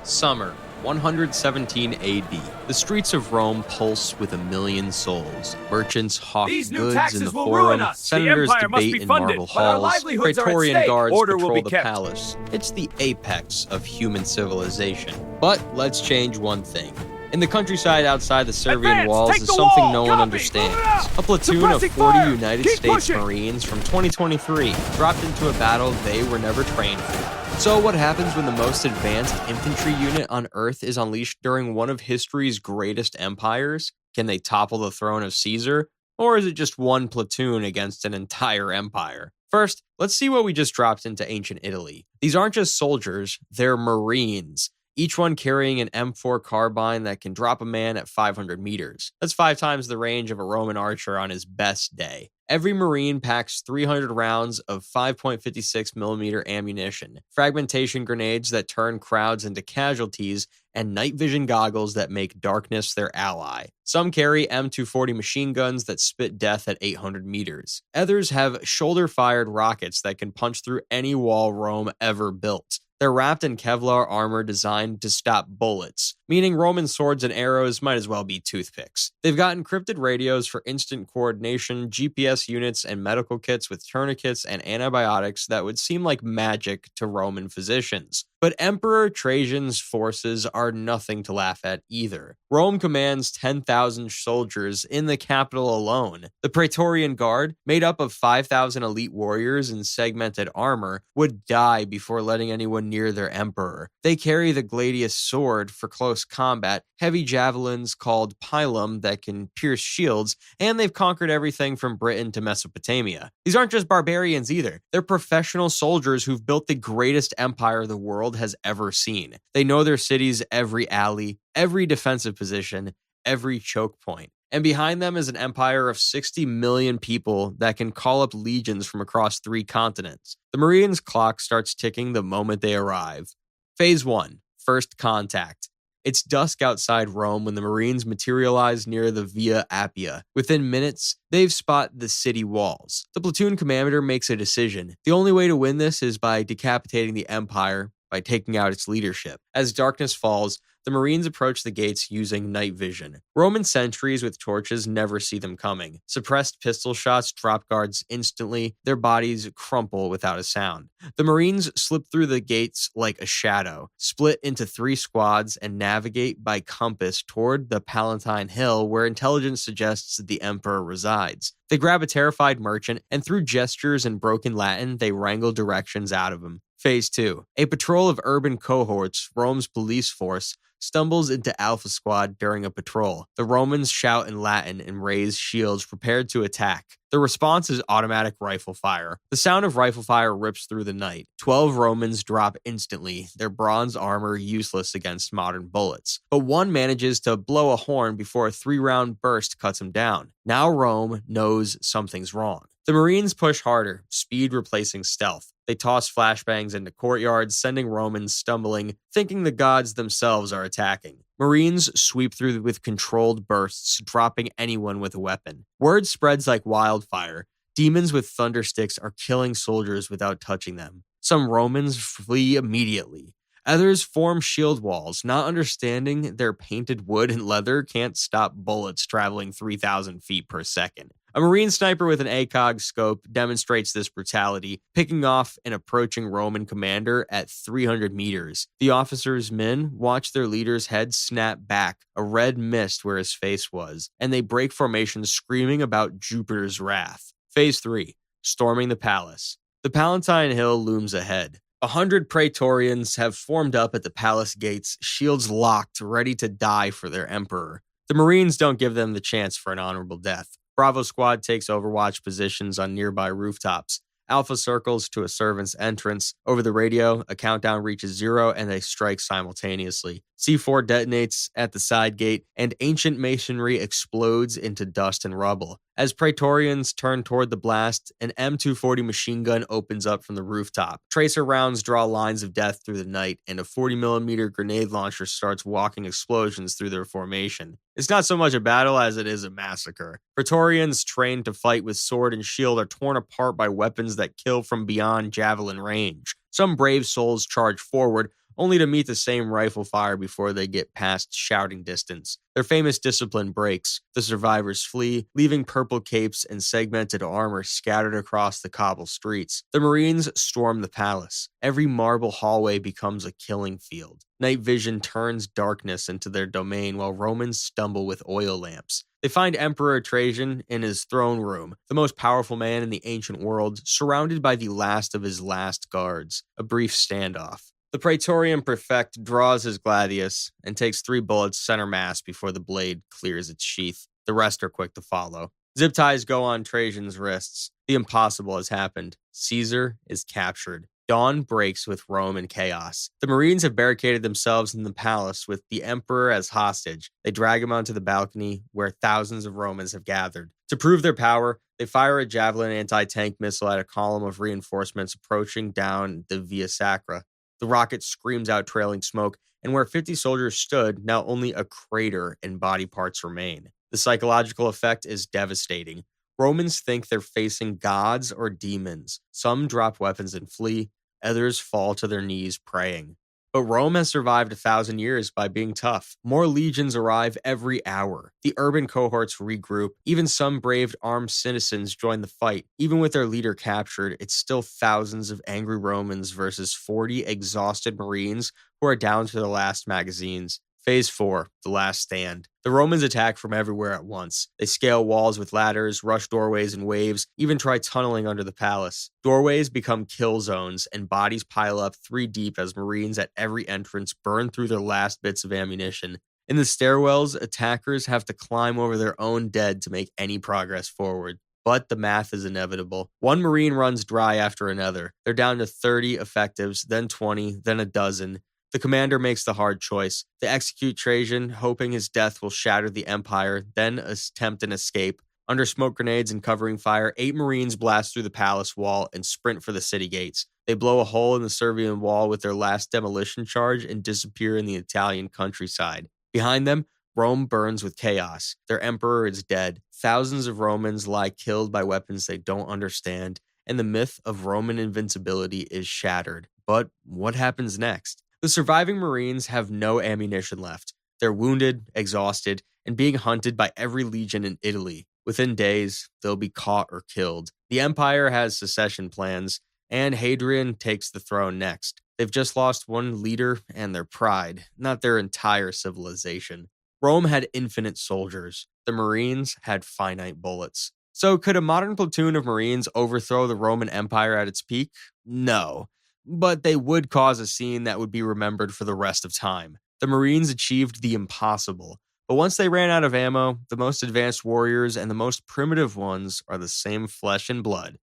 Summer, 117 AD. The streets of Rome pulse with 1,000,000 souls. Merchants hawk These new goods in taxes the will ruin forum. us. The Senators empire must debate be in funded, marble but our halls. livelihoods are at Praetorian stake. guards Order will patrol be the kept. palace. It's the apex of human civilization. But let's change one thing. In the countryside outside the Servian Advance, walls take is the something wall. no one Copy, understands. move it out. A platoon of Suppressing 40 fire. United Keep States pushing. Marines from 2023 dropped into a battle they were never trained for. So what happens when the most advanced infantry unit on Earth is unleashed during one of history's greatest empires? Can they topple the throne of Caesar? Or is it just one platoon against an entire empire? First, let's see what we just dropped into ancient Italy. These aren't just soldiers, they're Marines, each one carrying an M4 carbine that can drop a man at 500 meters. That's 5 times the range of a Roman archer on his best day. Every Marine packs 300 rounds of 5.56 millimeter ammunition, fragmentation grenades that turn crowds into casualties, and night vision goggles that make darkness their ally. Some carry M240 machine guns that spit death at 800 meters. Others have shoulder-fired rockets that can punch through any wall Rome ever built. They're wrapped in Kevlar armor designed to stop bullets, meaning Roman swords and arrows might as well be toothpicks. They've got encrypted radios for instant coordination, GPS units, and medical kits with tourniquets and antibiotics that would seem like magic to Roman physicians. But Emperor Trajan's forces are nothing to laugh at either. Rome commands 10,000 soldiers in the capital alone. The Praetorian Guard, made up of 5,000 elite warriors in segmented armor, would die before letting anyone near their emperor. They carry the gladius sword for close combat, heavy javelins called pilum that can pierce shields, and they've conquered everything from Britain to Mesopotamia. These aren't just barbarians either. They're professional soldiers who've built the greatest empire the world has ever seen. They know their city's every alley, every defensive position, every choke point. And behind them is an empire of 60 million people that can call up legions from across 3 continents. The Marines' clock starts ticking the moment they arrive. Phase 1, First Contact. It's dusk outside Rome when the Marines materialize near the Via Appia. Within minutes, they've spotted the city walls. The platoon commander makes a decision. The only way to win this is by decapitating the empire, by taking out its leadership. As darkness falls, the Marines approach the gates using night vision. Roman sentries with torches never see them coming. Suppressed pistol shots drop guards instantly. Their bodies crumple without a sound. The Marines slip through the gates like a shadow, split into 3 squads, and navigate by compass toward the Palatine Hill where intelligence suggests the emperor resides. They grab a terrified merchant, and through gestures and broken Latin, they wrangle directions out of him. Phase 2. A patrol of urban cohorts, Rome's police force, stumbles into Alpha Squad during a patrol. The Romans shout in Latin and raise shields prepared to attack. The response is automatic rifle fire. The sound of rifle fire rips through the night. 12 Romans drop instantly, their bronze armor useless against modern bullets. But one manages to blow a horn before a 3-round burst cuts him down. Now Rome knows something's wrong. The Marines push harder, speed replacing stealth. They toss flashbangs into courtyards, sending Romans stumbling, thinking the gods themselves are attacking. Marines sweep through with controlled bursts, dropping anyone with a weapon. Word spreads like wildfire. Demons with thundersticks are killing soldiers without touching them. Some Romans flee immediately. Others form shield walls, not understanding their painted wood and leather can't stop bullets traveling 3,000 feet per second. A Marine sniper with an ACOG scope demonstrates this brutality, picking off an approaching Roman commander at 300 meters. The officer's men watch their leader's head snap back, a red mist where his face was, and they break formation screaming about Jupiter's wrath. Phase 3. Storming the palace. The Palatine Hill looms ahead. 100 Praetorians have formed up at the palace gates, shields locked, ready to die for their emperor. The Marines don't give them the chance for an honorable death. Bravo Squad takes overwatch positions on nearby rooftops. Alpha circles to a servant's entrance. Over the radio, a countdown reaches 0 and they strike simultaneously. C4 detonates at the side gate, and ancient masonry explodes into dust and rubble. As Praetorians turn toward the blast, an M240 machine gun opens up from the rooftop. Tracer rounds draw lines of death through the night, and a 40mm grenade launcher starts walking explosions through their formation. It's not so much a battle as it is a massacre. Praetorians trained to fight with sword and shield are torn apart by weapons that kill from beyond javelin range. Some brave souls charge forward, only to meet the same rifle fire before they get past shouting distance. Their famous discipline breaks. The survivors flee, leaving purple capes and segmented armor scattered across the cobble streets. The Marines storm the palace. Every marble hallway becomes a killing field. Night vision turns darkness into their domain while Romans stumble with oil lamps. They find Emperor Trajan in his throne room, the most powerful man in the ancient world, surrounded by the last of his last guards. A brief standoff. The Praetorian prefect draws his gladius and takes 3 bullets center mass before the blade clears its sheath. The rest are quick to follow. Zip ties go on Trajan's wrists. The impossible has happened. Caesar is captured. Dawn breaks with Rome in chaos. The Marines have barricaded themselves in the palace with the emperor as hostage. They drag him onto the balcony where thousands of Romans have gathered. To prove their power, they fire a javelin anti-tank missile at a column of reinforcements approaching down the Via Sacra. The rocket screams out trailing smoke, and where 50 soldiers stood, now only a crater and body parts remain. The psychological effect is devastating. Romans think they're facing gods or demons. Some drop weapons and flee, others fall to their knees praying. But Rome has survived 1,000 years by being tough. More legions arrive every hour. The urban cohorts regroup. Even some brave armed citizens join the fight. Even with their leader captured, it's still thousands of angry Romans versus 40 exhausted Marines who are down to the last magazines. Phase 4, the last stand. The Romans attack from everywhere at once. They scale walls with ladders, rush doorways in waves, even try tunneling under the palace. Doorways become kill zones, and bodies pile up 3 deep as Marines at every entrance burn through their last bits of ammunition. In the stairwells, attackers have to climb over their own dead to make any progress forward. But the math is inevitable. One Marine runs dry after another. They're down to 30 effectives, then 20, then a dozen. The commander makes the hard choice. They execute Trajan, hoping his death will shatter the empire, then attempt an escape. Under smoke grenades and covering fire, 8 Marines blast through the palace wall and sprint for the city gates. They blow a hole in the Servian wall with their last demolition charge and disappear in the Italian countryside. Behind them, Rome burns with chaos. Their emperor is dead. Thousands of Romans lie killed by weapons they don't understand, and the myth of Roman invincibility is shattered. But what happens next? The surviving Marines have no ammunition left. They're wounded, exhausted, and being hunted by every legion in Italy. Within days, they'll be caught or killed. The empire has secession plans, and Hadrian takes the throne next. They've just lost one leader and their pride, not their entire civilization. Rome had infinite soldiers. The Marines had finite bullets. So could a modern platoon of Marines overthrow the Roman Empire at its peak? No. But they would cause a scene that would be remembered for the rest of time. The Marines achieved the impossible. But once they ran out of ammo, the most advanced warriors and the most primitive ones are the same flesh and blood.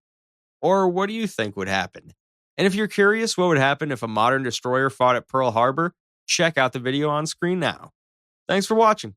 Or what do you think would happen? And if you're curious what would happen if a modern destroyer fought at Pearl Harbor, check out the video on screen now. Thanks for watching.